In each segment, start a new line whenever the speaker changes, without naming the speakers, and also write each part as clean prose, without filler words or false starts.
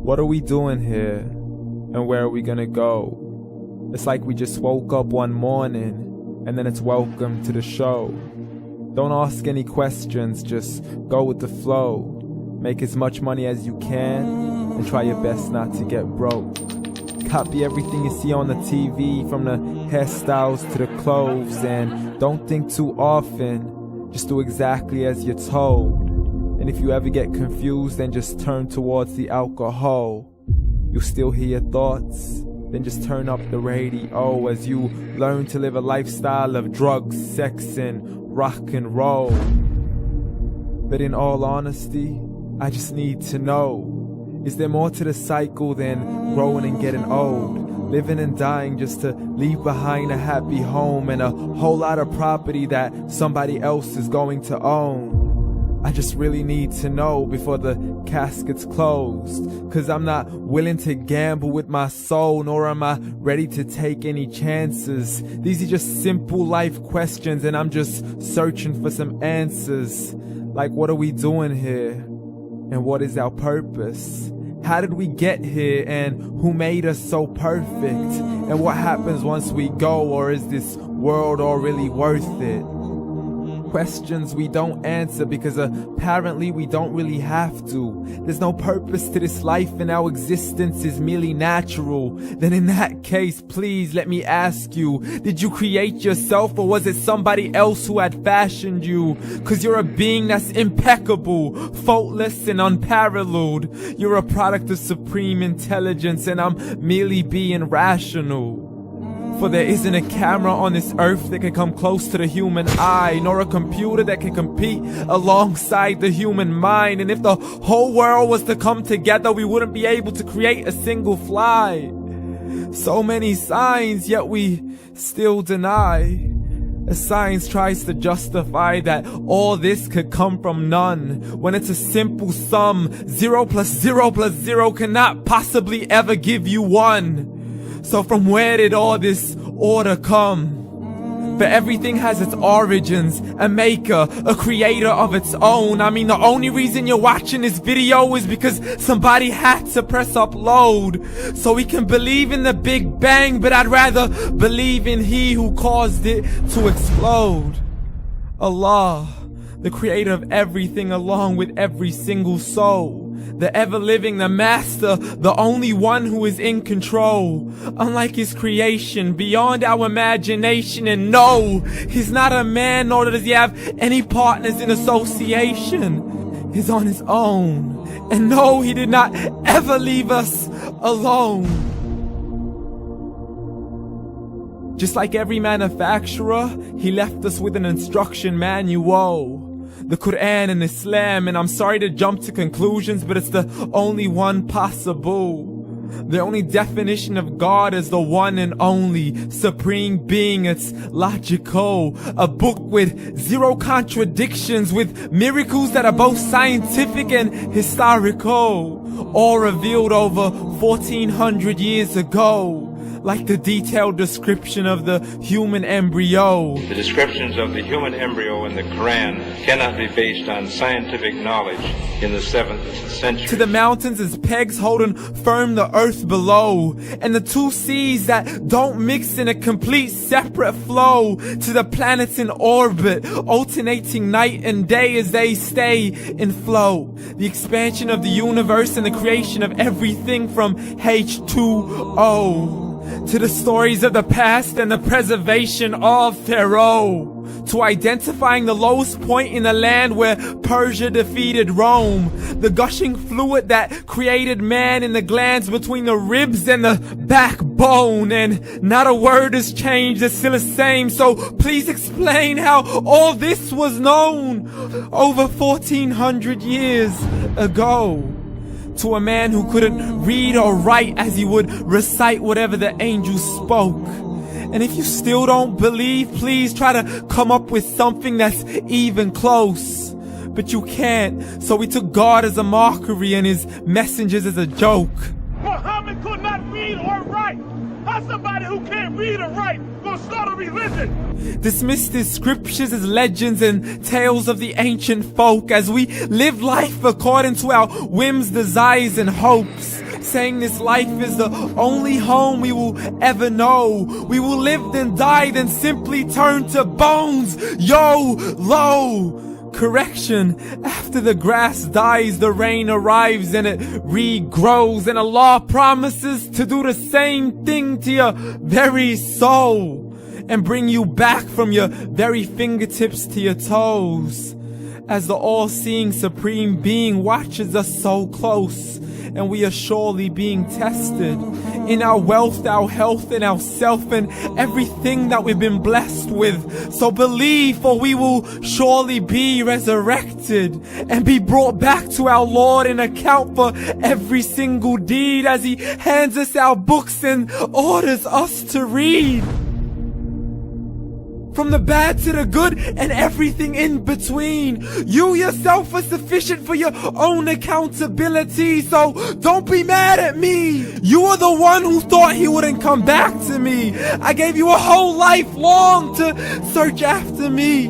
What are we doing here? And where are we gonna go? It's like we just woke up one morning, and then it's welcome to the show. Don't ask any questions, just go with the flow. Make as much money as you can, and try your best not to get broke. Copy everything you see on the TV, from the hairstyles to the clothes, and don't think too often, just do exactly as you're told. And if you ever get confused, then just turn towards the alcohol. You'll still hear your thoughts, then just turn up the radio as you learn to live a lifestyle of drugs, sex, and rock and roll. But in all honesty, I just need to know, is there more to the cycle than growing and getting old? Living and dying just to leave behind a happy home and a whole lot of property that somebody else is going to own. I just really need to know before the casket's closed, 'cause I'm not willing to gamble with my soul, nor am I ready to take any chances. These are just simple life questions, and I'm just searching for some answers. Like, what are we doing here? And what is our purpose? How did we get here, and who made us so perfect? And what happens once we go, or is this world all really worth it? Questions we don't answer because apparently we don't really have to. There's no purpose to this life and our existence is merely natural. Then in that case, please let me ask you, did you create yourself, or was it somebody else who had fashioned you? 'Cause you're a being that's impeccable, faultless and unparalleled. You're a product of supreme intelligence, and I'm merely being rational. For there isn't a camera on this earth that can come close to the human eye, nor a computer that can compete alongside the human mind. And if the whole world was to come together, we wouldn't be able to create a single fly. So many signs, yet we still deny. As science tries to justify that all this could come from none, when it's a simple sum. 0 plus 0 plus 0 cannot possibly ever give you 1. So from where did all this order come? For everything has its origins, a maker, a creator of its own. I mean, the only reason you're watching this video is because somebody had to press upload. So we can believe in the Big Bang, but I'd rather believe in He who caused it to explode. Allah, the creator of everything along with every single soul. The ever-living, the master, the only one who is in control. Unlike his creation, beyond our imagination. And no, he's not a man, nor does he have any partners in association. He's on his own. And no, he did not ever leave us alone. Just like every manufacturer, he left us with an instruction manual. The Quran and Islam, and I'm sorry to jump to conclusions, but it's the only one possible. The only definition of God is the one and only supreme being. It's logical, a book with 0 contradictions, with miracles that are both scientific and historical, all revealed over 1400 years ago. Like the detailed description of the human embryo.
The descriptions of the human embryo in the Quran cannot be based on scientific knowledge in the 7th century.
To the mountains as pegs holding firm the earth below, and the 2 seas that don't mix in a complete separate flow. To the planets in orbit, alternating night and day as they stay in flow. The expansion of the universe and the creation of everything from H2O. To the stories of the past and the preservation of Pharaoh. To identifying the lowest point in the land where Persia defeated Rome. The gushing fluid that created man in the glands between the ribs and the backbone. And not a word has changed, it's still the same. So please explain how all this was known over 1400 years ago. To a man who couldn't read or write as he would recite whatever the angels spoke. And if you still don't believe, please try to come up with something that's even close. But you can't, so we took God as a mockery and his messengers as a joke.
Muhammad could not read or write. How somebody who can't read or write gonna start a religion?
Dismissed his scriptures as legends and tales of the ancient folk as we live life according to our whims, desires, and hopes. saying this life is the only home we will ever know. We will live then die, then simply turn to bones. YOLO! Correction, after the grass dies, the rain arrives and it regrows, and Allah promises to do the same thing to your very soul and bring you back from your very fingertips to your toes, as the all-seeing supreme being watches us so close, and we are surely being tested in our wealth, our health, and our self, and everything that we've been blessed with. So believe, for we will surely be resurrected and be brought back to our Lord and account for every single deed, as He hands us our books and orders us to read. From the bad to the good and everything in between. You yourself are sufficient for your own accountability, so don't be mad at me. You are the one who thought He wouldn't come back to me. I gave you a whole life long to search after me,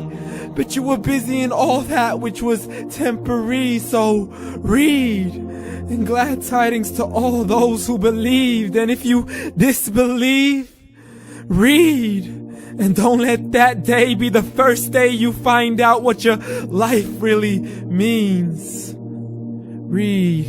but you were busy in all that which was temporary. So read, and glad tidings to all those who believed. And if you disbelieve, read. And don't let that day be the first day you find out what your life really means. Read.